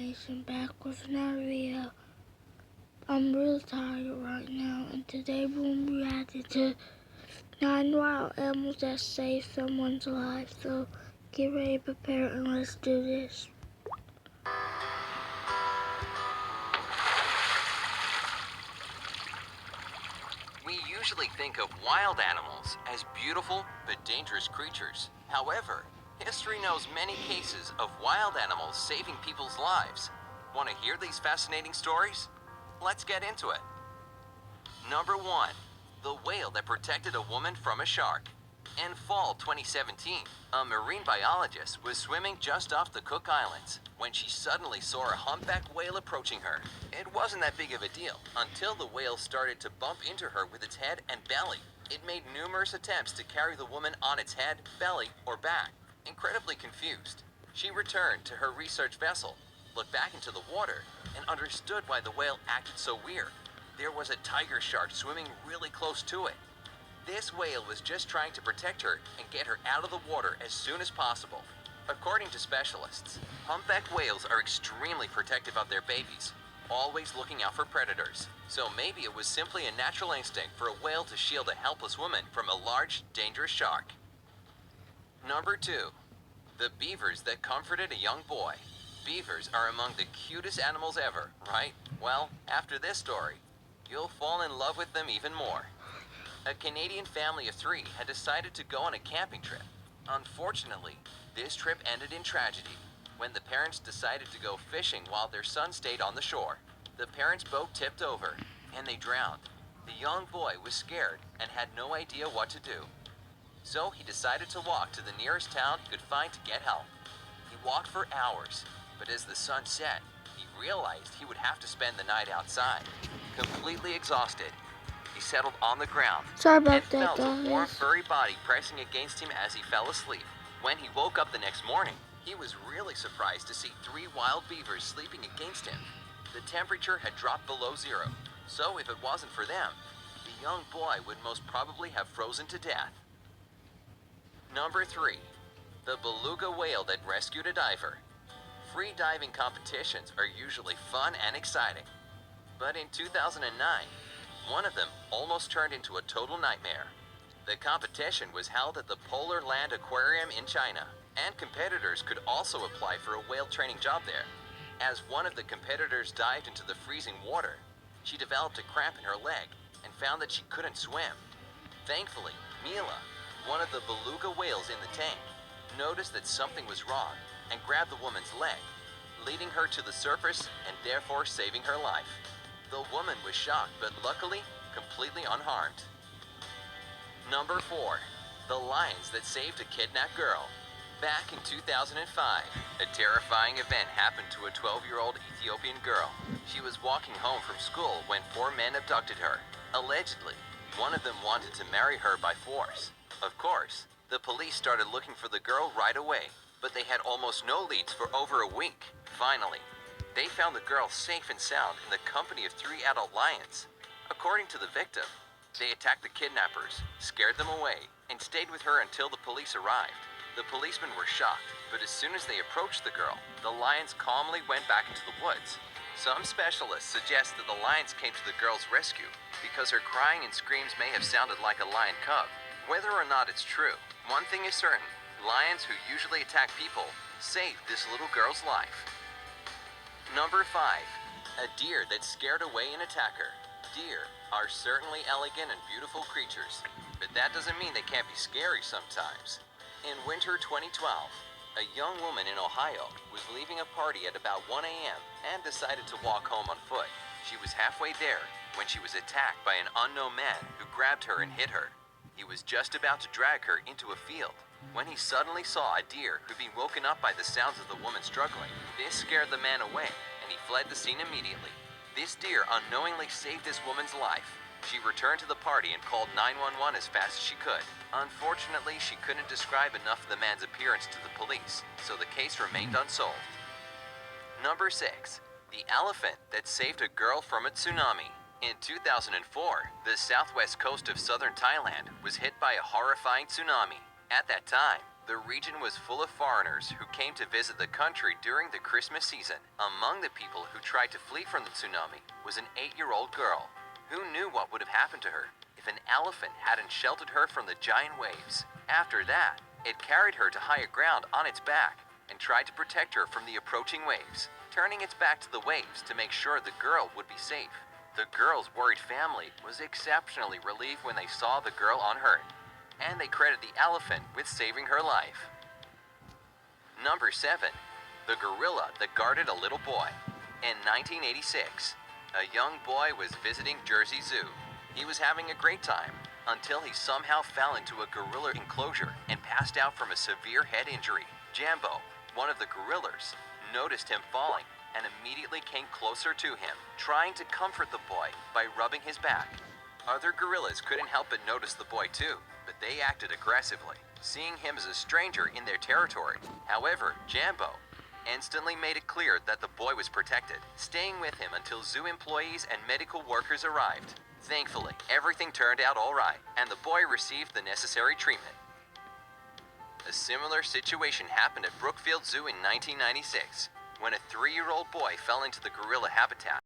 Nation back with another video. I'm real tired right now, and today we'll be reacting to 9 wild animals that saved someone's life. So get ready, prepare, and let's do this. We usually think of wild animals as beautiful but dangerous creatures. However, history knows many cases of wild animals saving people's lives. Want to hear these fascinating stories? Let's get into it. Number 1. The whale that protected a woman from a shark. In fall 2017, a marine biologist was swimming just off the Cook Islands when she suddenly saw a humpback whale approaching her. It wasn't that big of a deal until the whale started to bump into her with its head and belly. It made numerous attempts to carry the woman on its head, belly, or back. Incredibly confused, she returned to her research vessel, looked back into the water, and understood why the whale acted so weird. There was a tiger shark swimming really close to it. This whale was just trying to protect her and get her out of the water as soon as possible. According to specialists, humpback whales are extremely protective of their babies, always looking out for predators. So maybe it was simply a natural instinct for a whale to shield a helpless woman from a large, dangerous shark. Number 2. The beavers that comforted a young boy. Beavers are among the cutest animals ever, right? Well, after this story, you'll fall in love with them even more. A Canadian family of 3 had decided to go on a camping trip. Unfortunately, this trip ended in tragedy when the parents decided to go fishing while their son stayed on the shore. The parents' boat tipped over and they drowned. The young boy was scared and had no idea what to do. So he decided to walk to the nearest town he could find to get help. He walked for hours, but as the sun set, he realized he would have to spend the night outside. Completely exhausted, he settled on the ground Sorry and about that, felt a warm, guys. furry body pressing against him as he fell asleep. When he woke up the next morning, he was really surprised to see 3 wild beavers sleeping against him. The temperature had dropped below zero, so if it wasn't for them, the young boy would most probably have frozen to death. Number 3. The beluga whale that rescued a diver. Free diving competitions are usually fun and exciting. But in 2009, one of them almost turned into a total nightmare. The competition was held at the Polar Land Aquarium in China, and competitors could also apply for a whale training job there. As one of the competitors dived into the freezing water, she developed a cramp in her leg and found that she couldn't swim. Thankfully, Mila, one of the beluga whales in the tank, noticed that something was wrong and grabbed the woman's leg, leading her to the surface and therefore saving her life. The woman was shocked, but luckily, completely unharmed. Number 4. The lions that saved a kidnapped girl. Back in 2005, a terrifying event happened to a 12-year-old Ethiopian girl. She was walking home from school when 4 men abducted her. Allegedly, one of them wanted to marry her by force. Of course, the police started looking for the girl right away, but they had almost no leads for over a week. Finally, they found the girl safe and sound in the company of 3 adult lions. According to the victim, they attacked the kidnappers, scared them away, and stayed with her until the police arrived. The policemen were shocked, but as soon as they approached the girl, the lions calmly went back into the woods. Some specialists suggest that the lions came to the girl's rescue because her crying and screams may have sounded like a lion cub. Whether or not it's true, one thing is certain: lions who usually attack people saved this little girl's life. Number 5. A deer that scared away an attacker. Deer are certainly elegant and beautiful creatures, but that doesn't mean they can't be scary sometimes. In winter 2012, a young woman in Ohio was leaving a party at about 1 a.m. and decided to walk home on foot. She was halfway there when she was attacked by an unknown man who grabbed her and hit her. He was just about to drag her into a field when he suddenly saw a deer who'd been woken up by the sounds of the woman struggling. This scared the man away, and he fled the scene immediately. This deer unknowingly saved this woman's life. She returned to the party and called 911 as fast as she could. Unfortunately, she couldn't describe enough of the man's appearance to the police, so the case remained unsolved. Number 6. The elephant that saved a girl from a tsunami. In 2004, the southwest coast of southern Thailand was hit by a horrifying tsunami. At that time, The region was full of foreigners who came to visit the country during the Christmas season. Among the people who tried to flee from the tsunami was an 8-year-old girl. Who knew what would have happened to her if an elephant hadn't sheltered her from the giant waves? After that, it carried her to higher ground on its back and tried to protect her from the approaching waves, turning its back to the waves to make sure the girl would be safe. The girl's worried family was exceptionally relieved when they saw the girl unhurt, and they credited the elephant with saving her life. Number 7. The gorilla that guarded a little boy. In 1986, a young boy was visiting Jersey Zoo. He was having a great time until he somehow fell into a gorilla enclosure and passed out from a severe head injury. Jambo, one of the gorillas, noticed him falling and immediately came closer to him, trying to comfort the boy by rubbing his back. Other gorillas couldn't help but notice the boy too, but they acted aggressively, seeing him as a stranger in their territory. However, Jambo instantly made it clear that the boy was protected, staying with him until zoo employees and medical workers arrived. Thankfully, everything turned out all right, and the boy received the necessary treatment. A similar situation happened at Brookfield Zoo in 1996, when a 3-year-old boy fell into the gorilla habitat